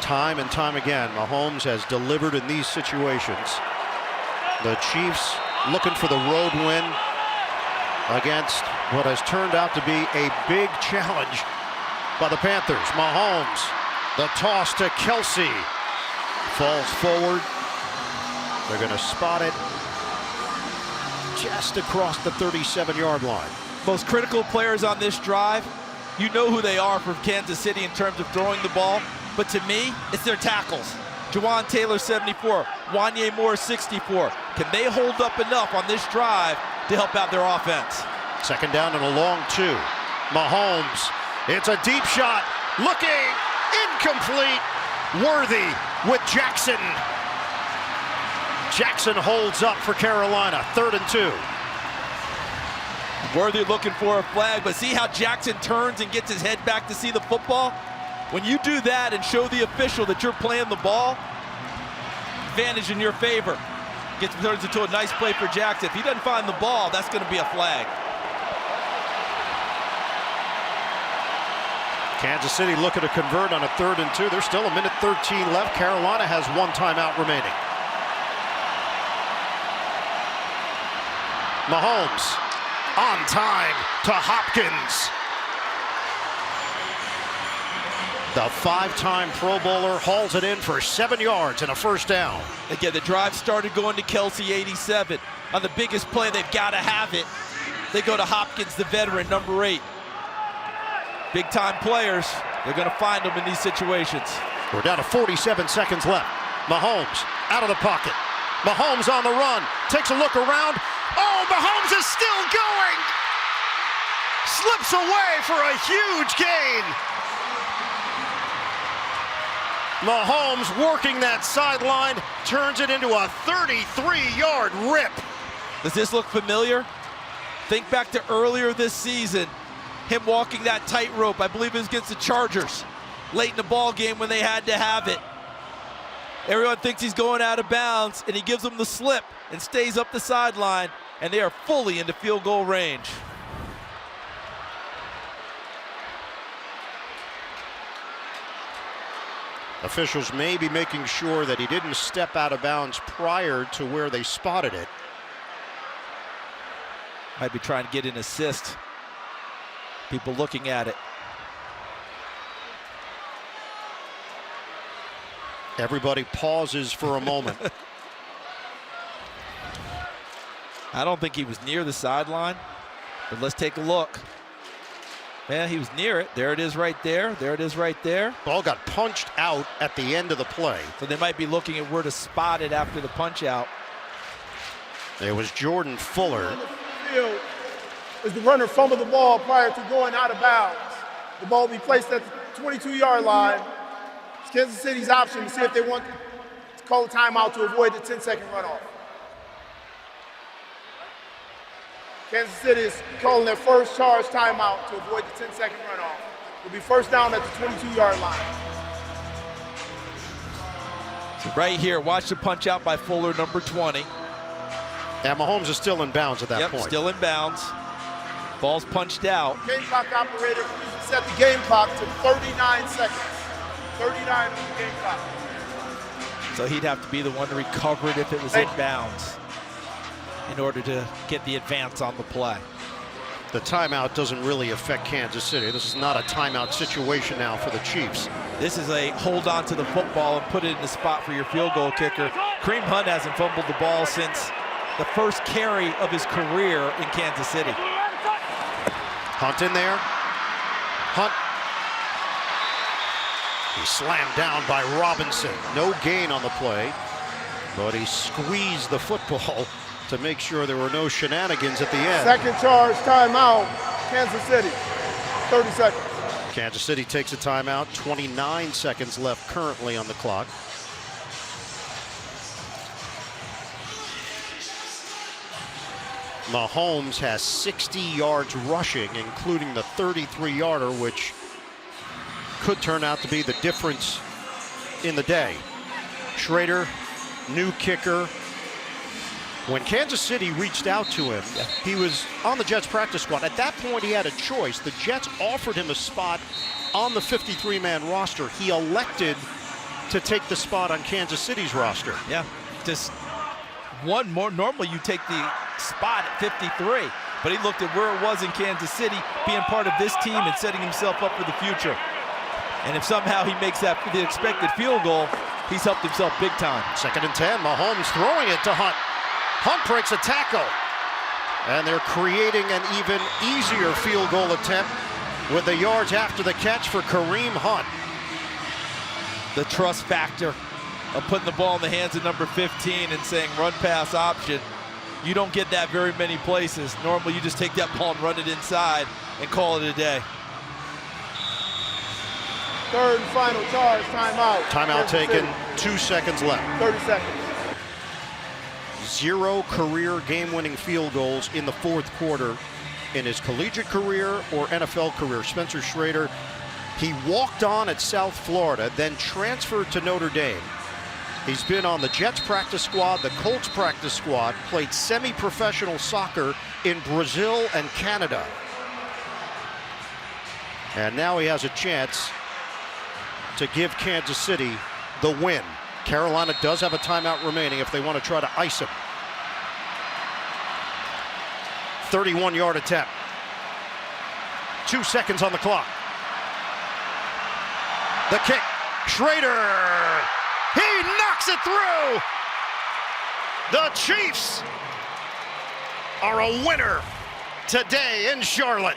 Time and time again, Mahomes has delivered in these situations. The Chiefs looking for the road win against what has turned out to be a big challenge by the Panthers. Mahomes, the toss to Kelsey. Falls forward. They're going to spot it just across the 37-yard line. Most critical players on this drive, you know who they are for Kansas City in terms of throwing the ball, but to me, it's their tackles. Jawan Taylor, 74. Wanye Moore, 64. Can they hold up enough on this drive to help out their offense? Second down and a long two. Mahomes, it's a deep shot. Looking, incomplete. Worthy with Jackson. Jackson holds up for Carolina, 3rd and 2. Worthy looking for a flag, but see how Jackson turns and gets his head back to see the football? When you do that and show the official that you're playing the ball, advantage in your favor. Turns into a nice play for Jackson. If he doesn't find the ball, that's going to be a flag. Kansas City looking to convert on a 3rd and 2. There's still a minute 13 left. Carolina has one timeout remaining. Mahomes on time to Hopkins. The 5-time Pro Bowler hauls it in for 7 yards and a first down. Again, the drive started going to Kelsey, 87. On the biggest play, they've got to have it. They go to Hopkins, the veteran, number 8. Big-time players, they're going to find them in these situations. We're down to 47 seconds left. Mahomes out of the pocket. Mahomes on the run, takes a look around. Oh, Mahomes is still going! Slips away for a huge gain. Mahomes working that sideline, turns it into a 33-yard rip. Does this look familiar? Think back to earlier this season, him walking that tightrope. I believe it was against the Chargers, late in the ball game when they had to have it. Everyone thinks he's going out of bounds, and he gives them the slip and stays up the sideline, and they are fully into field goal range. Officials may be making sure that he didn't step out of bounds prior to where they spotted it. Might be trying to get an assist. People looking at it. Everybody pauses for a moment. I don't think he was near the sideline, but let's take a look. Man, he was near it. There it is right there. There it is right there. Ball got punched out at the end of the play. So they might be looking at where to spot it after the punch out. It was Jordan Fuller. As the runner fumbled the ball prior to going out of bounds. The ball will be placed at the 22-yard line. It's Kansas City's option to see if they want to call a timeout to avoid the 10-second runoff. Kansas City is calling their first charge timeout to avoid the 10-second runoff. It'll be first down at the 22-yard line. So right here, watch the punch out by Fuller, number 20. And Mahomes is still in bounds at that point. Still in bounds. Ball's punched out. Game clock operator set the game clock to 39 seconds. 39 on the game clock. So he'd have to be the one to recover it if it was in bounds in order to get the advance on the play. The timeout doesn't really affect Kansas City. This is not a timeout situation now for the Chiefs. This is a hold on to the football and put it in the spot for your field goal kicker. Kareem Hunt hasn't fumbled the ball since the first carry of his career in Kansas City. Hunt in there. Hunt. He's slammed down by Robinson. No gain on the play, but he squeezed the football to make sure there were no shenanigans at the end. Second charge timeout, Kansas City, 30 seconds. Kansas City takes a timeout, 29 seconds left currently on the clock. Mahomes has 60 yards rushing, including the 33-yarder, which could turn out to be the difference in the day. Schrader, new kicker. When Kansas City reached out to him, he was on the Jets practice squad. At that point, he had a choice. The Jets offered him a spot on the 53-man roster. He elected to take the spot on Kansas City's roster. Yeah, just one more. Normally you take the spot at 53, but he looked at where it was in Kansas City, being part of this team and setting himself up for the future. And if somehow he makes that the expected field goal, he's helped himself big time. 2nd and 10, Mahomes throwing it to Hunt. Hunt breaks a tackle. And they're creating an even easier field goal attempt with the yards after the catch for Kareem Hunt. The trust factor of putting the ball in the hands of number 15 and saying run pass option. You don't get that very many places. Normally you just take that ball and run it inside and call it a day. 3rd and final charge, timeout. Timeout taken, 2 seconds left. 30 seconds. 0 career game-winning field goals in the 4th quarter in his collegiate career or NFL career. Spencer Schrader, he walked on at South Florida, then transferred to Notre Dame. He's been on the Jets practice squad, the Colts practice squad, played semi-professional soccer in Brazil and Canada. And now he has a chance to give Kansas City the win. Carolina does have a timeout remaining if they want to try to ice him. 31-yard attempt. 2 seconds on the clock. The kick. Schrader. He knocks it through. The Chiefs are a winner today in Charlotte.